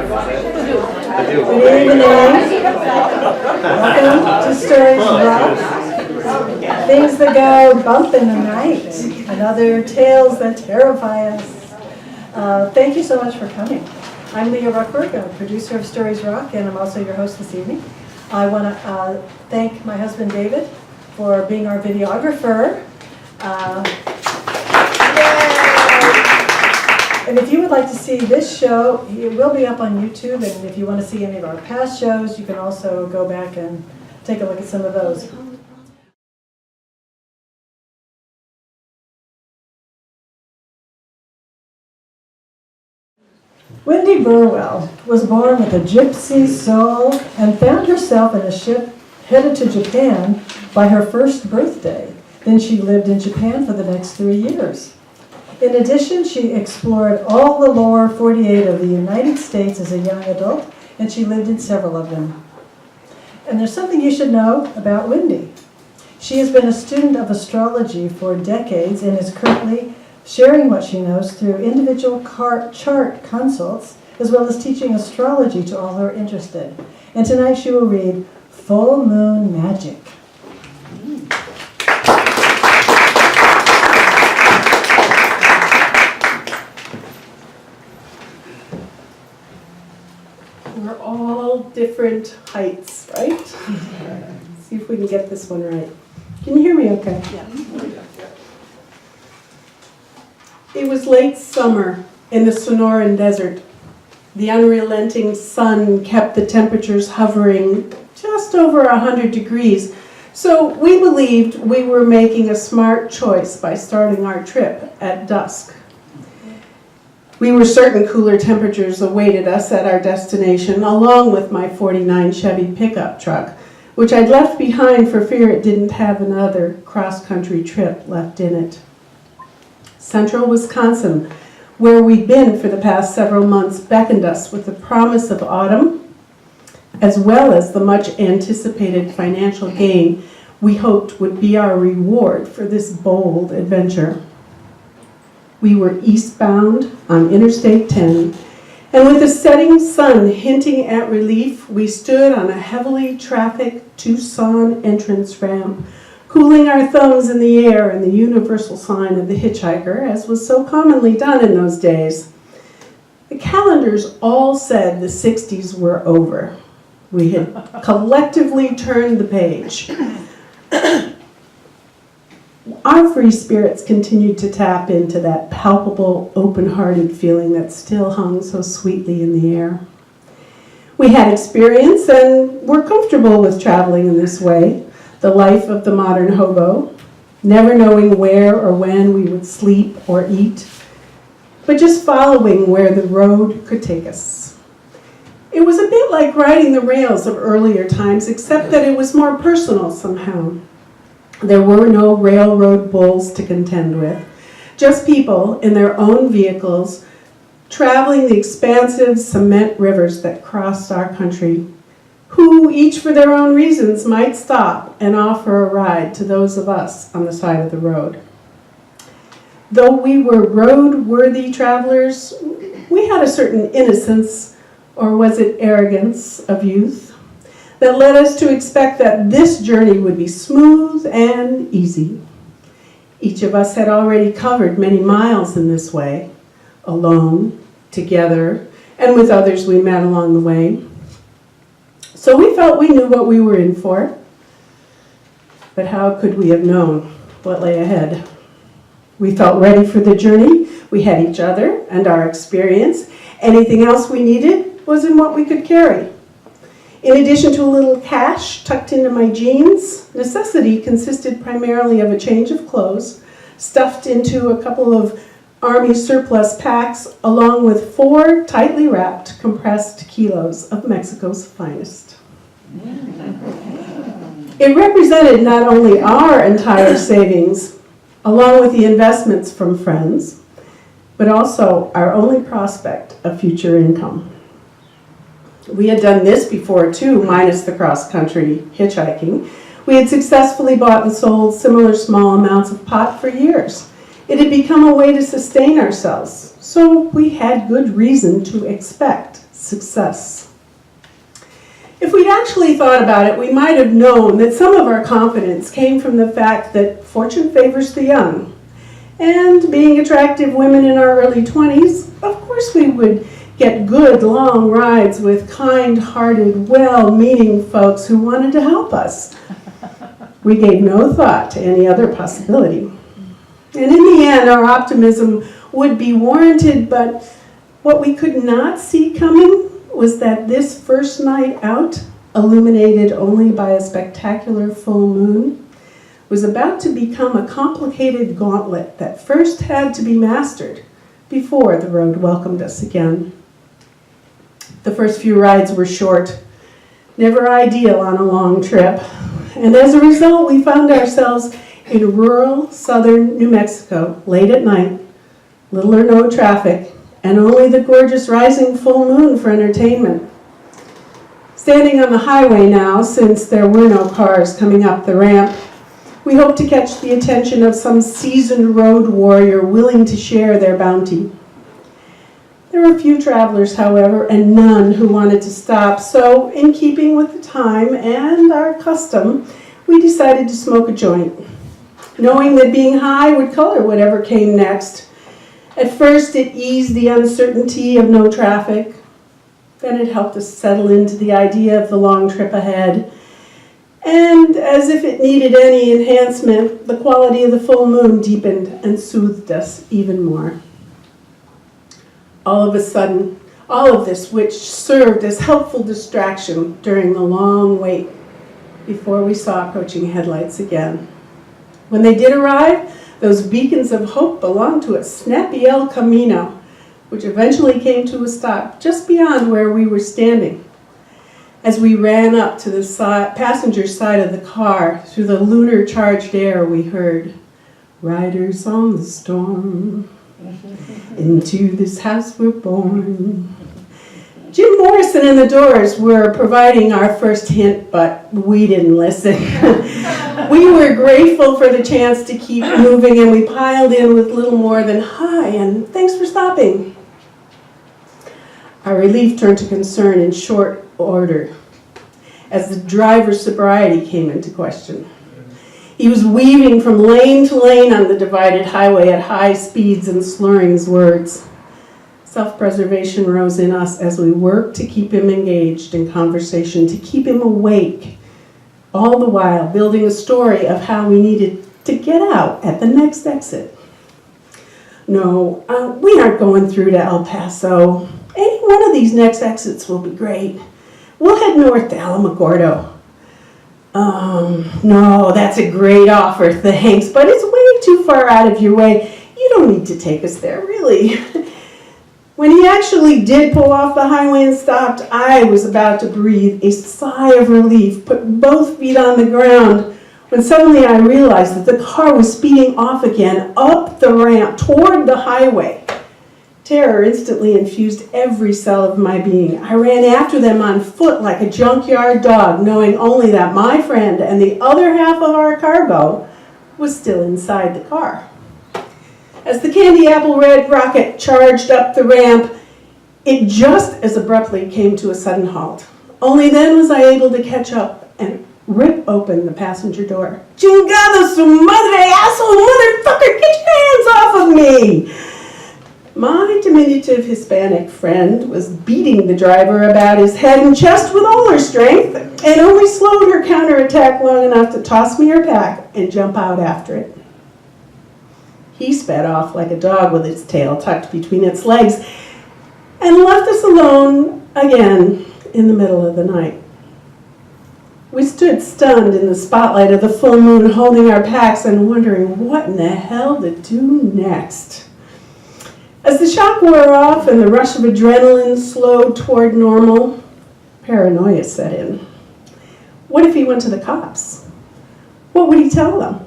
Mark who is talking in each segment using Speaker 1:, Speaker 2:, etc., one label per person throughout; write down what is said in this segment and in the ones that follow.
Speaker 1: Good evening. Welcome to StoriesRoc. Things that go bump in the night and other tales that terrify us. Thank you so much for coming. I'm Leah Ruckberg, I'm a producer of StoriesRoc, and I'm also your host this evening. I want to thank my husband David for being our videographer. And if you would like to see this show, it will be up on YouTube, and if you want to see any of our past shows, you can also go back and take a look at some of those. Wendy Burwell was born with a gypsy soul and found herself in a ship headed to Japan by her first birthday. Then she lived in Japan for the next 3 years. In addition, she explored all the lower 48 of the United States as a young adult, and she lived in several of them. And there's something you should know about Wendy. She has been a student of astrology for decades and is currently sharing what she knows through individual chart consults, as well as teaching astrology to all who are interested. And tonight she will read Full Moon Magic.
Speaker 2: We're all different heights, right? See if we can get this one right. Can you hear me okay? Yeah. It was late summer in the Sonoran Desert. The unrelenting sun kept the temperatures hovering just over 100 degrees, so we believed we were making a smart choice by starting our trip at dusk. We were certain cooler temperatures awaited us at our destination, along with my '49 Chevy pickup truck, which I'd left behind for fear it didn't have another cross-country trip left in it. Central Wisconsin, where we'd been for the past several months, beckoned us with the promise of autumn, as well as the much-anticipated financial gain we hoped would be our reward for this bold adventure. We were eastbound on Interstate 10, and with the setting sun hinting at relief, we stood on a heavily trafficked Tucson entrance ramp, cooling our thumbs in the air and the universal sign of the hitchhiker, as was so commonly done in those days. The calendars all said the 60s were over. We had collectively turned the page. Our free spirits continued to tap into that palpable, open-hearted feeling that still hung so sweetly in the air. We had experience and were comfortable with traveling in this way, the life of the modern hobo, never knowing where or when we would sleep or eat, but just following where the road could take us. It was a bit like riding the rails of earlier times, except that it was more personal somehow. There were no railroad bulls to contend with, just people in their own vehicles traveling the expansive cement rivers that crossed our country, who, each for their own reasons, might stop and offer a ride to those of us on the side of the road. Though we were road-worthy travelers, we had a certain innocence, or was it arrogance, of youth, that led us to expect that this journey would be smooth and easy. Each of us had already covered many miles in this way, alone, together, and with others we met along the way. So we felt we knew what we were in for, but how could we have known what lay ahead? We felt ready for the journey. We had each other and our experience. Anything else we needed was in what we could carry. In addition to a little cash tucked into my jeans, necessity consisted primarily of a change of clothes, stuffed into a couple of Army surplus packs, along with 4 tightly wrapped, compressed kilos of Mexico's finest. It represented not only our entire savings, along with the investments from friends, but also our only prospect of future income. We had done this before too, minus the cross-country hitchhiking. We had successfully bought and sold similar small amounts of pot for years. It had become a way to sustain ourselves, so we had good reason to expect success. If we'd actually thought about it, we might have known that some of our confidence came from the fact that fortune favors the young. And being attractive women in our early 20s, of course we would get good long rides with kind-hearted, well-meaning folks who wanted to help us. We gave no thought to any other possibility. And in the end, our optimism would be warranted, but what we could not see coming was that this first night out, illuminated only by a spectacular full moon, was about to become a complicated gauntlet that first had to be mastered before the road welcomed us again. The first few rides were short, never ideal on a long trip, and as a result, we found ourselves in rural southern New Mexico late at night, little or no traffic, and only the gorgeous rising full moon for entertainment. Standing on the highway now, since there were no cars coming up the ramp, we hoped to catch the attention of some seasoned road warrior willing to share their bounty. There were few travelers, however, and none who wanted to stop, so in keeping with the time and our custom, we decided to smoke a joint, knowing that being high would color whatever came next. At first, it eased the uncertainty of no traffic. Then it helped us settle into the idea of the long trip ahead. And as if it needed any enhancement, the quality of the full moon deepened and soothed us even more. All of a sudden, all of this, which served as helpful distraction during the long wait before we saw approaching headlights again. When they did arrive, those beacons of hope belonged to a snappy El Camino, which eventually came to a stop just beyond where we were standing. As we ran up to the passenger side of the car, through the lunar-charged air, we heard, "Riders on the storm, into this house we're born." Jim Morrison and the Doors were providing our first hint, but we didn't listen. We were grateful for the chance to keep moving, and we piled in with little more than, "Hi, and thanks for stopping." Our relief turned to concern in short order as the driver's sobriety came into question. He was weaving from lane to lane on the divided highway at high speeds and slurring his words. Self-preservation rose in us as we worked to keep him engaged in conversation, to keep him awake, all the while building a story of how we needed to get out at the next exit. "No, we aren't going through to El Paso. Any one of these next exits will be great. We'll head north to Alamogordo." "No, that's a great offer, thanks, but it's way too far out of your way. You don't need to take us there, really." When he actually did pull off the highway and stopped, I was about to breathe a sigh of relief, put both feet on the ground, when suddenly I realized that the car was speeding off again up the ramp toward the highway. Terror instantly infused every cell of my being. I ran after them on foot like a junkyard dog, knowing only that my friend and the other half of our cargo was still inside the car. As the candy apple red rocket charged up the ramp, it just as abruptly came to a sudden halt. Only then was I able to catch up and rip open the passenger door. "Chingada su madre, asshole motherfucker, get your hands off of me!" My diminutive Hispanic friend was beating the driver about his head and chest with all her strength, and only slowed her counterattack long enough to toss me her pack and jump out after it. He sped off like a dog with its tail tucked between its legs and left us alone again in the middle of the night. We stood stunned in the spotlight of the full moon, holding our packs and wondering what in the hell to do next. As the shock wore off and the rush of adrenaline slowed toward normal, paranoia set in. What if he went to the cops? What would he tell them?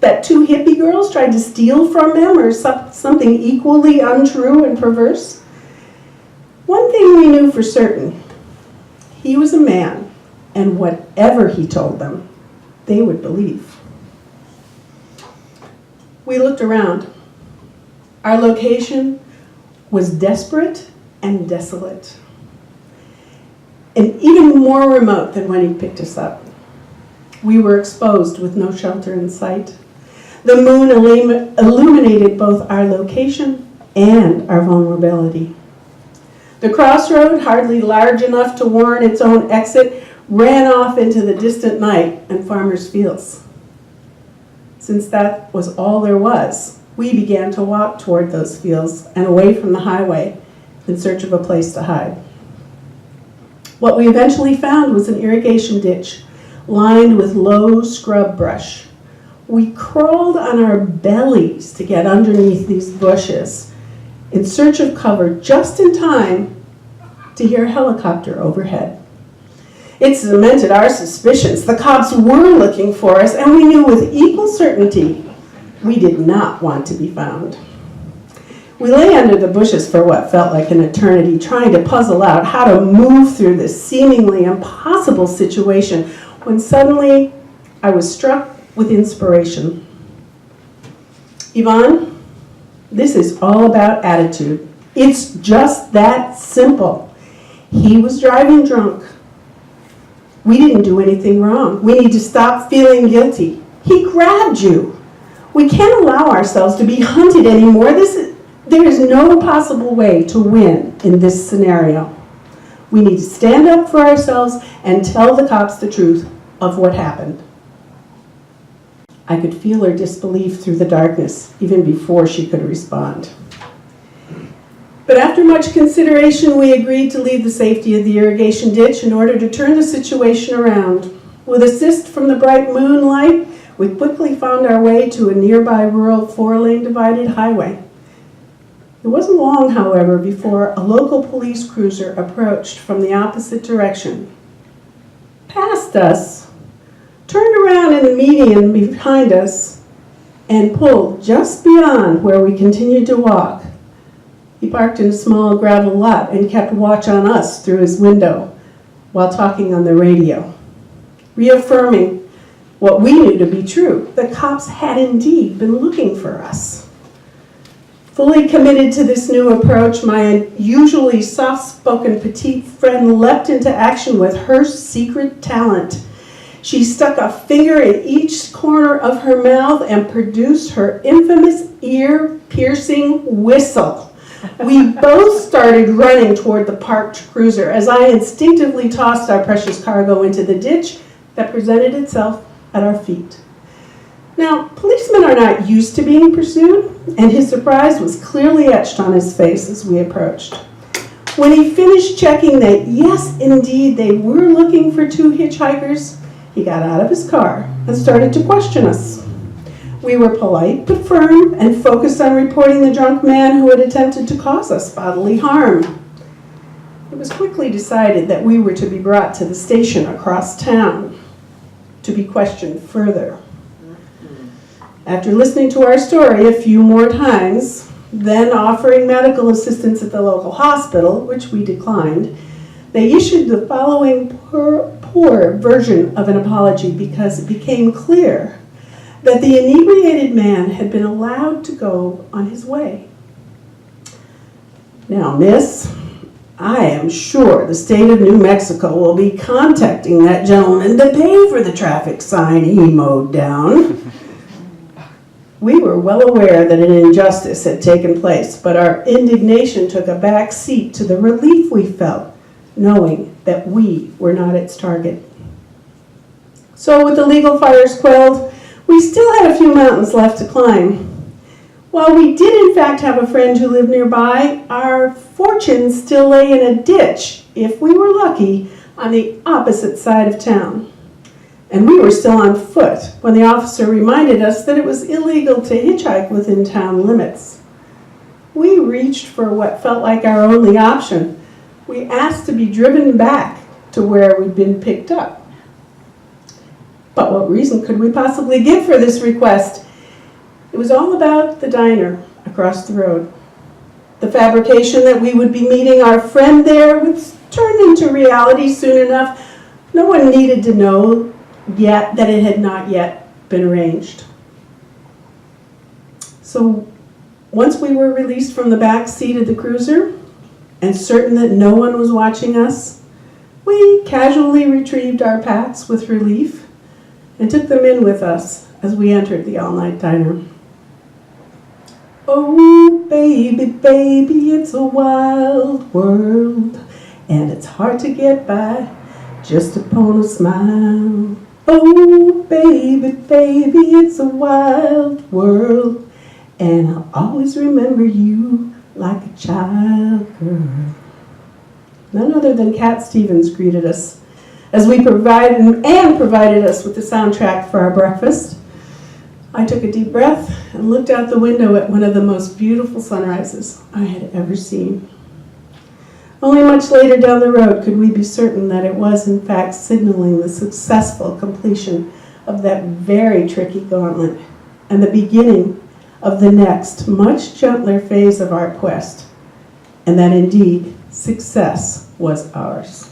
Speaker 2: That two hippie girls tried to steal from him, or something equally untrue and perverse? One thing we knew for certain: he was a man, and whatever he told them, they would believe. We looked around. Our location was desperate and desolate, and even more remote than when he picked us up. We were exposed with no shelter in sight. The moon illuminated both our location and our vulnerability. The crossroad, hardly large enough to warrant its own exit, ran off into the distant night and farmers' fields. Since that was all there was, we began to walk toward those fields and away from the highway in search of a place to hide. What we eventually found was an irrigation ditch lined with low scrub brush. We crawled on our bellies to get underneath these bushes in search of cover just in time to hear a helicopter overhead. It cemented our suspicions. The cops were looking for us, and we knew with equal certainty we did not want to be found. We lay under the bushes for what felt like an eternity, trying to puzzle out how to move through this seemingly impossible situation, when suddenly I was struck with inspiration. Yvonne, this is all about attitude. It's just that simple. He was driving drunk. We didn't do anything wrong. We need to stop feeling guilty. He grabbed you. We can't allow ourselves to be hunted anymore. There is no possible way to win in this scenario. We need to stand up for ourselves and tell the cops the truth of what happened. I could feel her disbelief through the darkness, even before she could respond. But after much consideration, we agreed to leave the safety of the irrigation ditch in order to turn the situation around. With assist from the bright moonlight, we quickly found our way to a nearby rural 4-lane divided highway. It wasn't long, however, before a local police cruiser approached from the opposite direction, passed us, turned around in the median behind us, and pulled just beyond where we continued to walk. He parked in a small gravel lot and kept watch on us through his window while talking on the radio, reaffirming what we knew to be true. The cops had indeed been looking for us. Fully committed to this new approach, my usually soft-spoken petite friend leapt into action with her secret talent. She stuck a finger in each corner of her mouth and produced her infamous ear-piercing whistle. We both started running toward the parked cruiser as I instinctively tossed our precious cargo into the ditch that presented itself at our feet. Now, policemen are not used to being pursued, and his surprise was clearly etched on his face as we approached. When he finished checking that, yes, indeed, they were looking for 2 hitchhikers, he got out of his car and started to question us. We were polite but firm and focused on reporting the drunk man who had attempted to cause us bodily harm. It was quickly decided that we were to be brought to the station across town to be questioned further. After listening to our story a few more times, then offering medical assistance at the local hospital, which we declined, they issued the following poor version of an apology because it became clear that the inebriated man had been allowed to go on his way. Now, miss, I am sure the state of New Mexico will be contacting that gentleman to pay for the traffic sign he mowed down. We were well aware that an injustice had taken place, but our indignation took a back seat to the relief we felt, knowing that we were not its target. So with the legal fires quelled, we still had a few mountains left to climb. While we did in fact have a friend who lived nearby, our fortunes still lay in a ditch, if we were lucky, on the opposite side of town. And we were still on foot when the officer reminded us that it was illegal to hitchhike within town limits. We reached for what felt like our only option. We asked to be driven back to where we'd been picked up. But what reason could we possibly give for this request? It was all about the diner across the road. The fabrication that we would be meeting our friend there was turned into reality soon enough. No one needed to know yet that it had not yet been arranged. So once we were released from the back seat of the cruiser, and certain that no one was watching us, we casually retrieved our packs with relief and took them in with us as we entered the all-night diner. Oh, baby, baby, it's a wild world, and it's hard to get by just upon a smile. Oh, baby, baby, it's a wild world, and I'll always remember you like a child girl. None other than Cat Stevens greeted us as we provided us with the soundtrack for our breakfast. I took a deep breath and looked out the window at one of the most beautiful sunrises I had ever seen. Only much later down the road could we be certain that it was in fact signaling the successful completion of that very tricky gauntlet and the beginning of the next, much gentler phase of our quest, and that indeed success was ours.